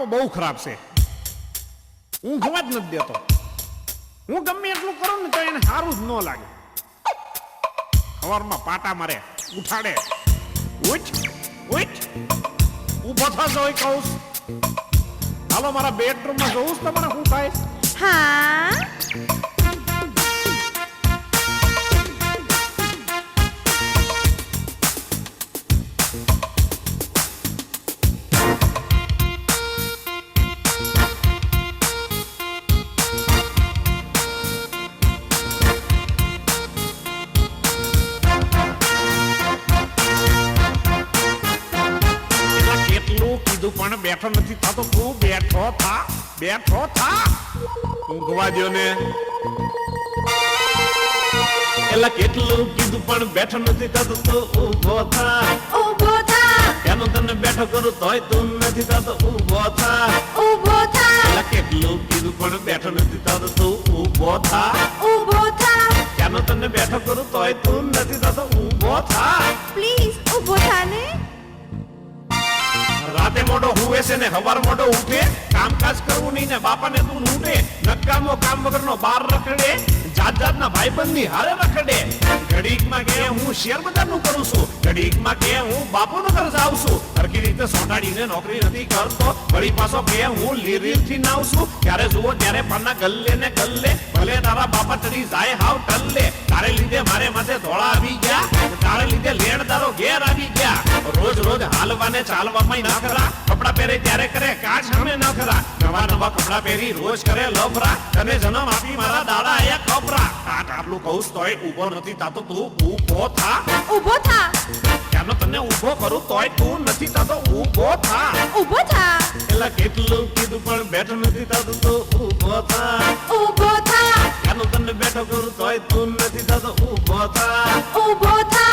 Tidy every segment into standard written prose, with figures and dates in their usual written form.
બાપો બહુ ખરાબ છે. હું જોવા જ નથી દેતો. હું ગમે એટલું કરું ને તો એને સારું જ ન લાગે. સવારમાં પાટા મારે, ઉઠાડે, ઉઠ ઉઠ, ઊભો થશો હોય કહું. હાલો મારા બેડરૂમમાં જોઉં તમારે શું થાય. હા પણ બેઠો નથી થતો. તું બેઠો થા, બેઠો થા. ઊંઘવા દ્યો ને. એલા કેટલું કીધું પણ બેઠો નથી થતો. તું ઊભો થા, ઊભો થા, એનું તને બેઠો કરું તોય તું નથી થતો. ઊભો થા, ઊભો થા, એલા કેટલું કીધું પણ બેઠો નથી થતો. તું ઊભો થા, ઊભો થા, એનું તને બેઠો કરું તોય તું નથી થતો. ઊભો થા. પ્લીઝ ઊભો થા ને. રાતે મોડો હુવે છે ને હવાર મોડો ઉઠે. કામકાજ કરવું નહીં ને બાપાને તું લૂંટે. નકામો કામ વગરનો બાર રખડે. જાત જાતના ભાઈબંધની હારે રખડે. ઘડીકમાં કે હું શેર બજારનું કરું છું. ઘડીકમાં કે હું બાપુનું ઘર જાઉં છું. સરખી રીતે સોંટાડીને નોકરી નથી કરતો. વળી પાછો કે હું લીરીથી નાવ છું. ત્યારે જુઓ ત્યારે પાના ગલ્લે ને ગલ્લે. ભલે તારા બાપા ચડી જાય હાવ ટલ્લે. તારે લીધે મારે માથે ધોળા આવી ગયા. તારે લીધે લેણદારો ઘેર આવી ગયા. રોજ રોજ હાલવાને ચાલવામાં ના ખરા. કપડા પહેરે ત્યારે કરે કાચ સામે ન ખરા. નવા નવા કપડા પહેરી રોજ કરે લફરા. તને જન્મ આપી મારા દાડા આયા કપરા. આટલું કહું તોય ઊભો નથી થતો. તું ઊભો થા, ઊભો થા, કેમ તને ઊભો કરું તોય તું નથી થતો. ઊભો થા, ઊભો થા, એલા કેટલું કીધું પણ બેઠો નથી થતો. તું ઊભો થા, ઊભો થા, કેમ તને બેઠો કરું તોય તું નથી થતો. ઊભો થા, ઊભો થા.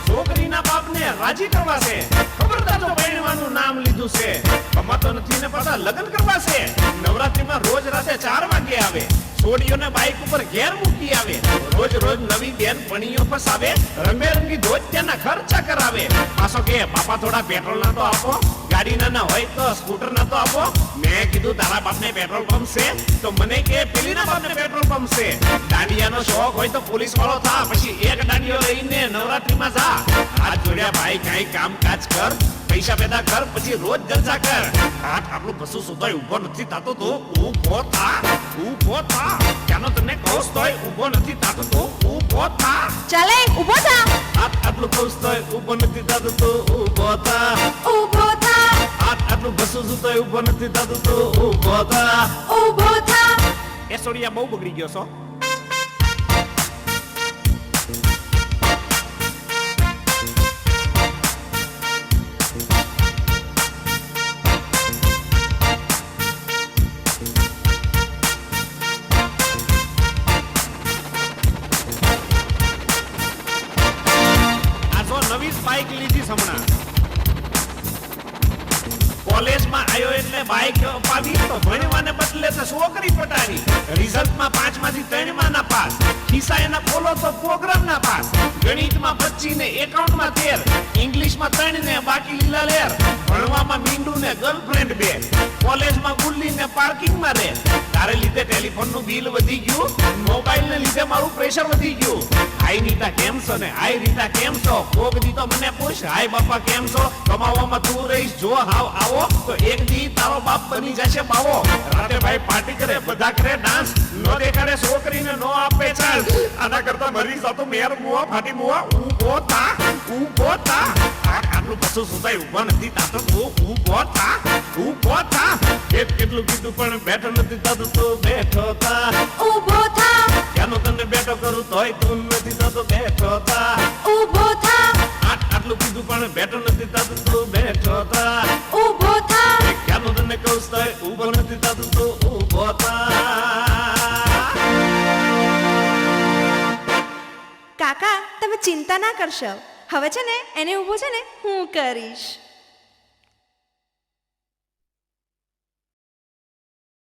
છોકરીના બાપને રાજી કરવા છે. ખબરદાર જો પરણવાનું નામ લીધું છે. કમાતો નથી ને પાછા લગ્ન કરવા છે. નવરાત્રીમાં રોજ રાતે 4 વાગે આવે. છોડીઓને બાઈક ઉપર ઘેર મૂકી આવે. રોજ રોજ નવી બેન પણીઓ ફસાવે. રંગબેરંગી ધોજ તેના ખર્ચા કરાવે. પાછો કે બાપા થોડા પેટ્રોલ ના તો આપો. ગાડી ના હોય તો સ્કૂટર ના તો આપો. મેં કીધું તારા બાપને પેટ્રોલ પંપ છે તો મને કે પેલીના બાપને પેટ્રોલ પંપ છે. દાંડિયાનો શોખ હોય તો પોલીસ વાળો થા. પછી એક દાંડિયો લઈને નવરાત્રીમાં જા. હાથ જોડ્યા ભાઈ કઈ કામકાજ કર. પૈસા પેદા કર પછી રોજ જલસા કર. આપણું પશુ સુધાય ઊભો નથી થતો. તો ઊભો થા, ઊભો થા. ક્યાંનો તને કહું તોય ઊભો નથી થતો. તો ઊભો થા. ચાલે ઊભો થા, આટલું કહું તોય ઊભો નથી થતો. તો ઊભો થા, ઊભો થા, આટલું પશુ સુધાય ઊભો નથી થતો. તો ઊભો થા, ઊભો થા. એ સોડિયા બહુ બગડી ગયો છો. નવી બાઈક લીધી હમણાં. કોલેજમાં આવ્યો એટલે બાઈક અપાવી તો ભણવાને બદલે તો છોકરી પટાવી. રિઝલ્ટમાં 5 માંથી 3 માં ના પાસ. ખિસ્સા એના બોલો તો પ્રોગ્રામ ના પાસ. ગણિતમાં 25 ને એકાઉન્ટમાં 13. ઇંગ્લિશમાં 3 ને બાકી લીલા લેર. ભણવામાં મીંડું ને ગર્લફ્રેન્ડ 2. કોલેજમાં ગુલ્લી ને પાર્કિંગમાં રે. તારે લીધે ટેલિફોનનું બિલ વધી ગયું. મોબાઈલ ને લીધે મારું પ્રેશર વધી ગયું. હાય નીતા કેમ છો ને હાય રીતા કેમ છો. કોક દી તો મને પૂછ હાય બાપા કેમ છો. કમાવામાં તું રહીશ જો હાવ આવો તો એક દી તારો બાપ બની જશે બાવો. રાતે ભાઈ પાર્ટી કરે બધા કરે ડાન્સ. નો દેખાડે છોકરીને નો આપે ચાલ. આના કરતા મરી જાતો મેર મુવા ફાટી મુવા. ઊભો થા, ઊભો થા. આટલું પશુ સુધાય ઊભો નથી થતો. તું ઊભો થા, ઊભો થા. કેટલું કીધું પણ બેઠો નથી થતો. તો બેઠો થા, ઊભો થા, ક્યાંનો તને બેઠો કરું તોય તું નથી થતો. બેઠો થા, ઊભો થા, આટલું કીધું પણ બેઠો નથી થતો. તો બેઠો થા, ઊભો થા. ક્યાંનો તને કહું તોય ઊભો નથી થતો. તો ઊભો થા. કાકા તમે ચિંતા ના કરશો. હવે છે ને એને ઊભો છે ને હું કરીશ.